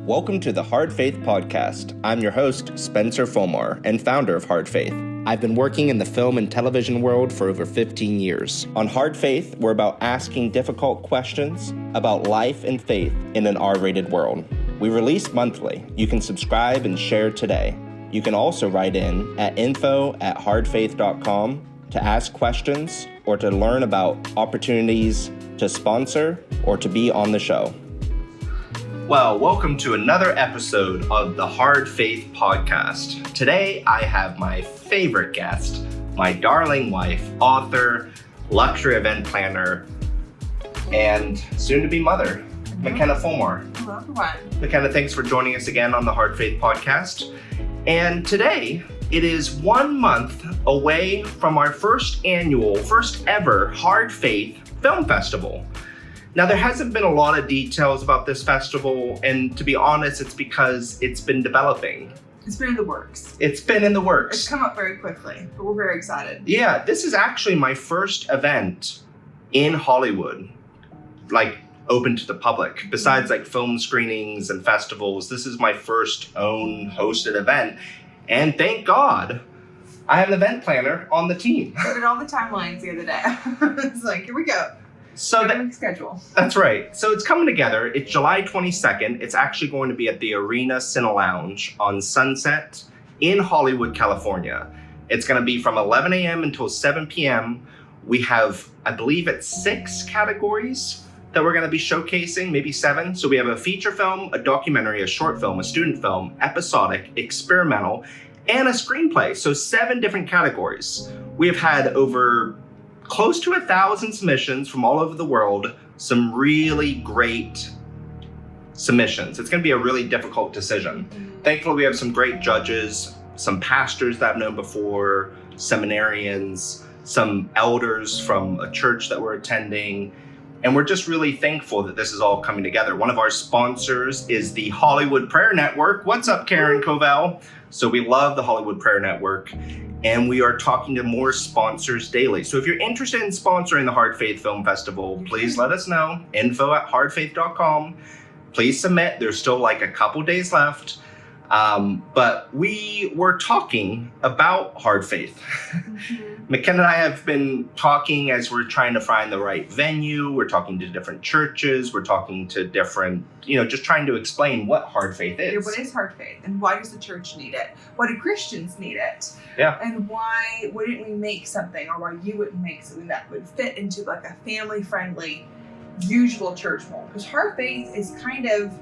Welcome to the Hard Faith Podcast. I'm your host, Spencer Fulmar, and founder of Hard Faith. I've been working in the film and television world for over 15 years. On Hard Faith, we're about asking difficult questions about life and faith in an R-rated world. We release monthly. You can subscribe and share today. You can also write in at info@hardfaith.com to ask questions or to learn about opportunities to sponsor or to be on the show. Well, welcome to another episode of the Hard Faith Podcast. Today, I have my favorite guest, my darling wife, author, luxury event planner, and soon-to-be mother, McKenna Fulmar. Hello, everyone. McKenna, thanks for joining us again on the Hard Faith Podcast. And today, it is 1 month away from our first ever Hard Faith Film Festival. Now, there hasn't been a lot of details about this festival, and to be honest, it's because it's been developing. It's been in the works. It's come up very quickly, but we're very excited. Yeah, this is actually my first event in Hollywood, open to the public. Besides film screenings and festivals, this is my first own hosted event. And thank God, I have an event planner on the team. I did all the timelines the other day. It's here we go. So schedule. That's right. So it's coming together. It's July 22nd. It's actually going to be at the Arena CineLounge on Sunset in Hollywood, California. It's going to be from 11 a.m. until 7 p.m. We have, I believe it's 6 categories that we're going to be showcasing, maybe 7. So we have a feature film, a documentary, a short film, a student film, episodic, experimental, and a screenplay. So 7 different categories. We have had over close to 1,000 submissions from all over the world, some really great submissions. It's going to be a really difficult decision. Thankfully, we have some great judges, some pastors that I've known before, seminarians, some elders from a church that we're attending, and we're just really thankful that this is all coming together. One of our sponsors is the Hollywood Prayer Network. What's up, Karen Covell? So we love the Hollywood Prayer Network, and we are talking to more sponsors daily. So if you're interested in sponsoring the Hard Faith Film Festival, please let us know. info@hardfaith.com. Please submit. There's still a couple days left. But we were talking about Hard Faith. McKenna and I have been talking as we're trying to find the right venue. We're talking to different churches. We're talking to different, just trying to explain what Hard Faith is. Yeah, what is Hard Faith? And why does the church need it? Why do Christians need it? Yeah. And why wouldn't we make something, or why you wouldn't make something that would fit into a family-friendly, usual church mold? Because Hard Faith is kind of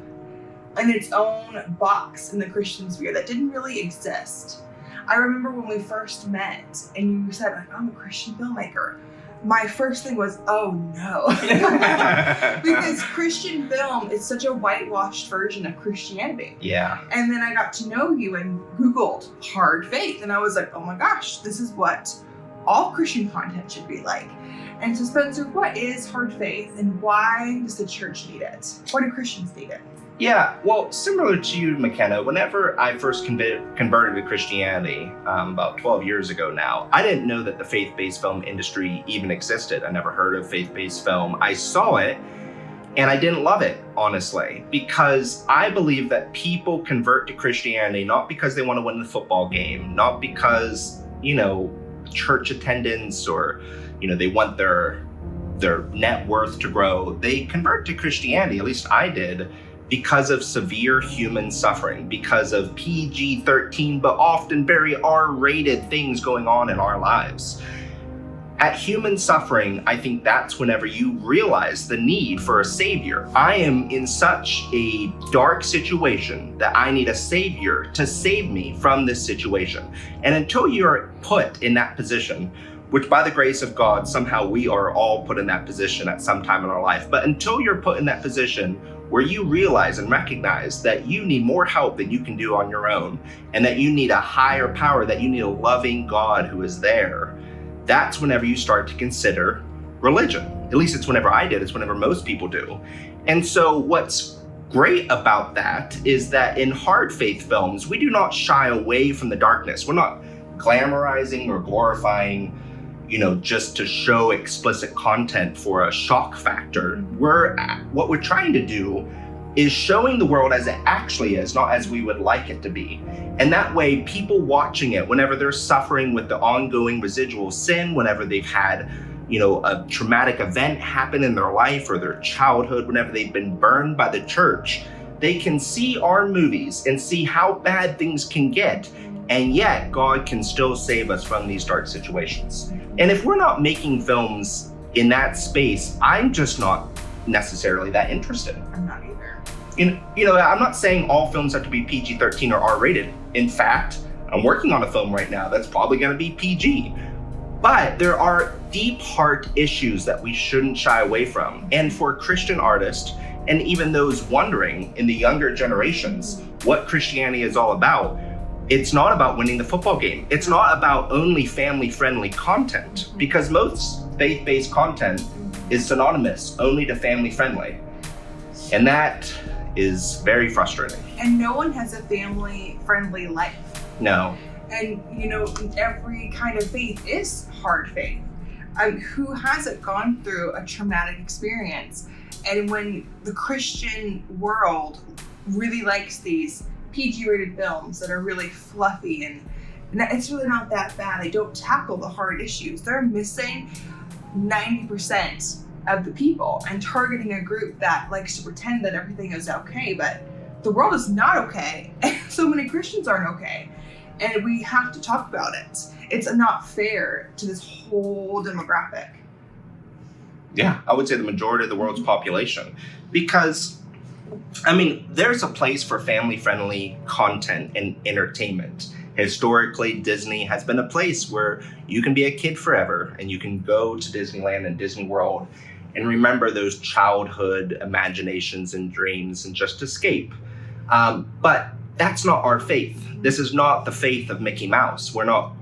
in its own box in the Christian sphere that didn't really exist. I remember when we first met and you said, I'm a Christian filmmaker. My first thing was, oh no. Because Christian film is such a whitewashed version of Christianity. Yeah. And then I got to know you and Googled Hard Faith. And I was like, oh my gosh, this is what all Christian content should be like. And so Spencer, what is Hard Faith and why does the church need it? Why do Christians need it? Yeah, well, similar to you, McKenna, whenever I first converted to Christianity about 12 years ago now, I didn't know that the faith-based film industry even existed. I never heard of faith-based film. I saw it, and I didn't love it, honestly, because I believe that people convert to Christianity not because they want to win the football game, not because, church attendance or, they want their net worth to grow. They convert to Christianity, at least I did, because of severe human suffering, because of PG-13, but often very R-rated things going on in our lives. At human suffering, I think that's whenever you realize the need for a savior. I am in such a dark situation that I need a savior to save me from this situation. And until you're put in that position, which by the grace of God, somehow we are all put in that position at some time in our life. But until you're put in that position where you realize and recognize that you need more help than you can do on your own, and that you need a higher power, that you need a loving God who is there, that's whenever you start to consider religion. At least it's whenever I did, it's whenever most people do. And so what's great about that is that in Hard Faith films, we do not shy away from the darkness. We're not glamorizing or glorifying just to show explicit content for a shock factor. What we're trying to do is showing the world as it actually is, not as we would like it to be. And that way, people watching it, whenever they're suffering with the ongoing residual sin, whenever they've had, a traumatic event happen in their life or their childhood, whenever they've been burned by the church, they can see our movies and see how bad things can get. And yet, God can still save us from these dark situations. And if we're not making films in that space, I'm just not necessarily that interested. I'm not either. I'm not saying all films have to be PG-13 or R-rated. In fact, I'm working on a film right now that's probably going to be PG. But there are deep heart issues that we shouldn't shy away from. And for Christian artists, and even those wondering in the younger generations what Christianity is all about, it's not about winning the football game. It's not about only family-friendly content, because most faith-based content is synonymous only to family-friendly. And that is very frustrating. And no one has a family-friendly life. No. And, every kind of faith is hard faith. Who hasn't gone through a traumatic experience? And when the Christian world really likes these PG-rated films that are really fluffy and it's really not that bad, they don't tackle the hard issues. They're missing 90% of the people and targeting a group that likes to pretend that everything is okay, but the world is not okay. And so many Christians aren't okay. And we have to talk about it. It's not fair to this whole demographic. Yeah, I would say the majority of the world's population. Because, there's a place for family-friendly content and entertainment. Historically, Disney has been a place where you can be a kid forever and you can go to Disneyland and Disney World and remember those childhood imaginations and dreams and just escape. But that's not our faith. This is not the faith of Mickey Mouse. We're not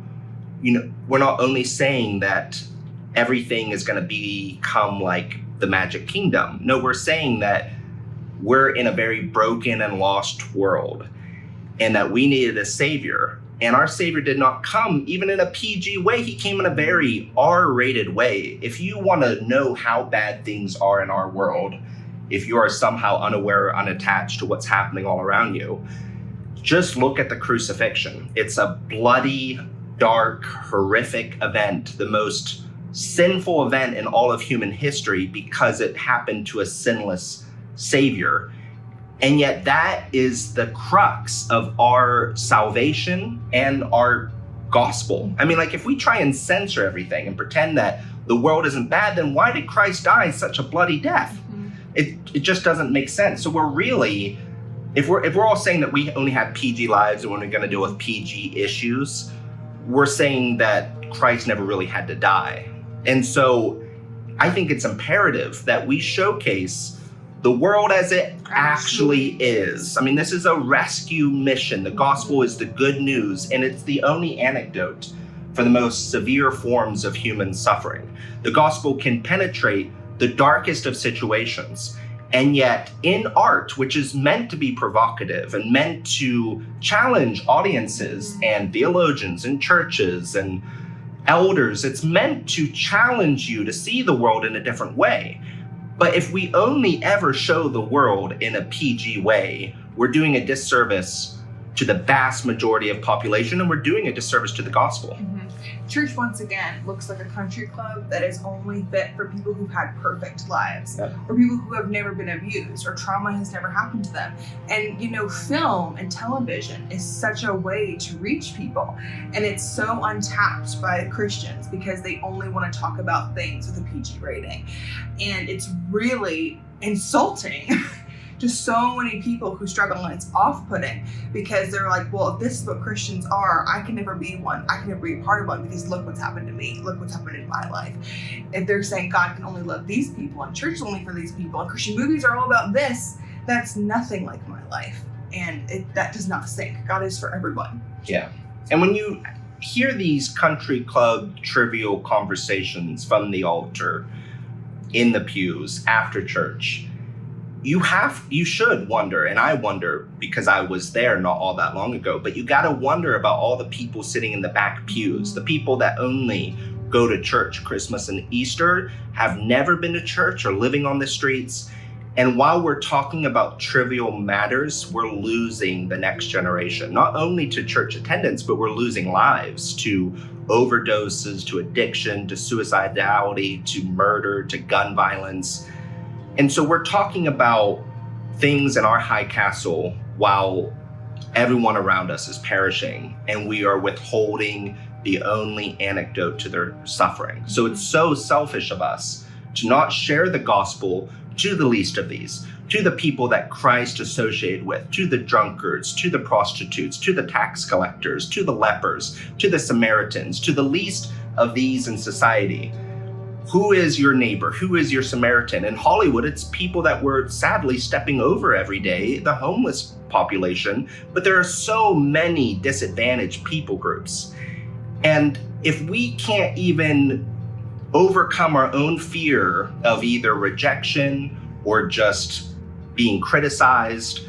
only saying that everything is going to become like the Magic Kingdom. No, we're saying that we're in a very broken and lost world and that we needed a savior. And our savior did not come even in a PG way. He came in a very R-rated way. If you want to know how bad things are in our world, if you are somehow unaware or unattached to what's happening all around you, just look at the crucifixion. It's a bloody, dark, horrific event, the most sinful event in all of human history because it happened to a sinless savior. And yet that is the crux of our salvation and our gospel. If we try and censor everything and pretend that the world isn't bad, then why did Christ die such a bloody death? It just doesn't make sense. So we're really, if we're all saying that we only have PG lives and we're only going to deal with PG issues, we're saying that Christ never really had to die. And so I think it's imperative that we showcase the world as it actually is. This is a rescue mission. The gospel is the good news, and it's the only antidote for the most severe forms of human suffering. The gospel can penetrate the darkest of situations. And yet in art, which is meant to be provocative and meant to challenge audiences and theologians and churches and elders, it's meant to challenge you to see the world in a different way. But if we only ever show the world in a PG way, we're doing a disservice to the vast majority of population, and we're doing a disservice to the gospel. Church, once again, looks like a country club that is only fit for people who've had perfect lives, or people who have never been abused, or trauma has never happened to them. And, film and television is such a way to reach people. And it's so untapped by Christians because they only want to talk about things with a PG rating. And it's really insulting to so many people who struggle, and it's off-putting because they're like, well, if this is what Christians are, I can never be one. I can never be a part of one because look what's happened to me. Look what's happened in my life. If they're saying God can only love these people and church is only for these people and Christian movies are all about this, that's nothing like my life. And that does not sink. God is for everyone. Yeah. And when you hear these country club trivial conversations from the altar, in the pews, after church, you should wonder, and I wonder because I was there not all that long ago, but you gotta wonder about all the people sitting in the back pews, the people that only go to church Christmas and Easter, have never been to church or living on the streets, And while we're talking about trivial matters, we're losing the next generation, not only to church attendance, but we're losing lives to overdoses, to addiction, to suicidality, to murder, to gun violence. And so we're talking about things in our high castle while everyone around us is perishing, and we are withholding the only antidote to their suffering. So it's so selfish of us to not share the gospel to the least of these, to the people that Christ associated with, to the drunkards, to the prostitutes, to the tax collectors, to the lepers, to the Samaritans, to the least of these in society. Who is your neighbor? Who is your Samaritan? In Hollywood, it's people that we're sadly stepping over every day, the homeless population, but there are so many disadvantaged people groups. And if we can't even overcome our own fear of either rejection or just being criticized,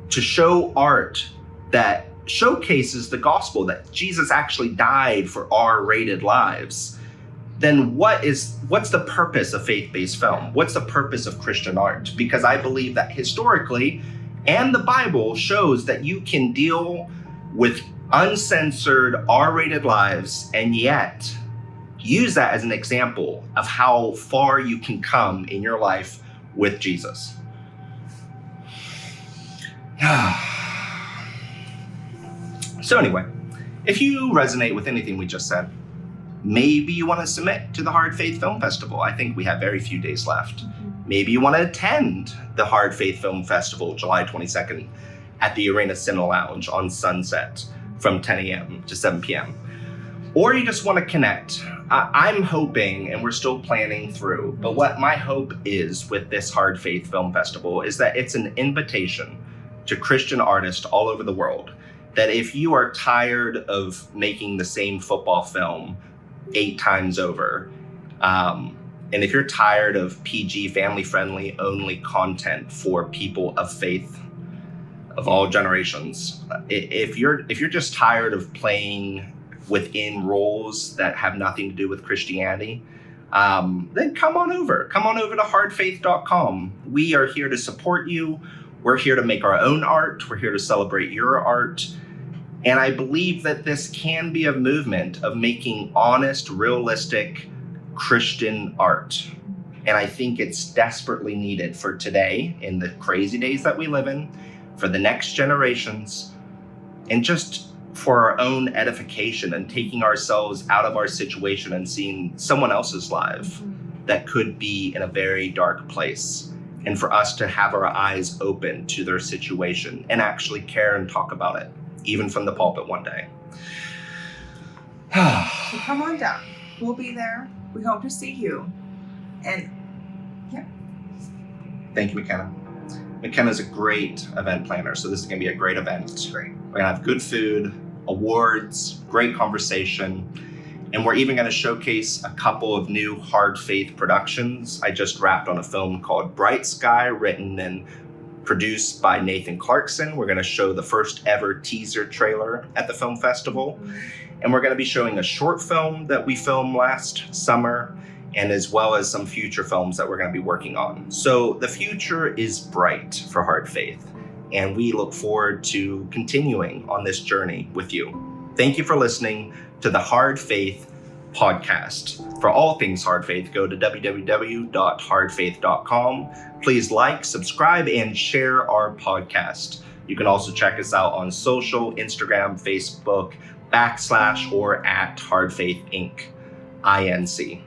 to show art that showcases the gospel, that Jesus actually died for R-rated lives, then what's the purpose of faith-based film? What's the purpose of Christian art? Because I believe that historically, and the Bible shows that you can deal with uncensored R-rated lives and yet use that as an example of how far you can come in your life with Jesus. So anyway, if you resonate with anything we just said, maybe you want to submit to the Hard Faith Film Festival. I think we have very few days left. Maybe you want to attend the Hard Faith Film Festival, July 22nd, at the Arena CineLounge on Sunset from 10 a.m. to 7 p.m. Or you just want to connect. I'm hoping, and we're still planning through, but what my hope is with this Hard Faith Film Festival is that it's an invitation to Christian artists all over the world, that if you are tired of making the same football film 8 times over, and if you're tired of PG, family-friendly only content for people of faith of all generations, if you're just tired of playing within roles that have nothing to do with Christianity, then come on over to hardfaith.com. We are here to support you. We're here to make our own art. We're here to celebrate your art. And I believe that this can be a movement of making honest, realistic Christian art. And I think it's desperately needed for today, in the crazy days that we live in, for the next generations, and just for our own edification and taking ourselves out of our situation and seeing someone else's life that could be in a very dark place. And for us to have our eyes open to their situation and actually care and talk about it, even from the pulpit one day. So come on down. We'll be there. We hope to see you. And yeah. Thank you, McKenna. McKenna's a great event planner, so this is going to be a great event. Great. We're going to have good food, awards, great conversation, and we're even going to showcase a couple of new Hard Faith productions. I just wrapped on a film called Bright Sky, written and produced by Nathan Clarkson. We're going to show the first ever teaser trailer at the film festival. And we're going to be showing a short film that we filmed last summer, and as well as some future films that we're going to be working on. So the future is bright for Hard Faith, and we look forward to continuing on this journey with you. Thank you for listening to the Hard Faith podcast. For all things Hard Faith, go to www.hardfaith.com. Please like, subscribe, and share our podcast. You can also check us out on social, Instagram, Facebook, / or at Hard Faith Inc. INC.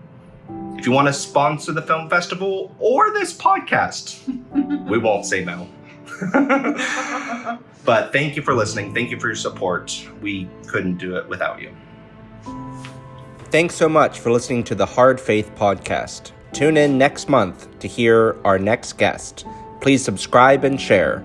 If you want to sponsor the film festival or this podcast, we won't say no. But thank you for listening. Thank you for your support. We couldn't do it without you. Thanks so much for listening to the Hard Faith podcast. Tune in next month to hear our next guest. Please subscribe and share.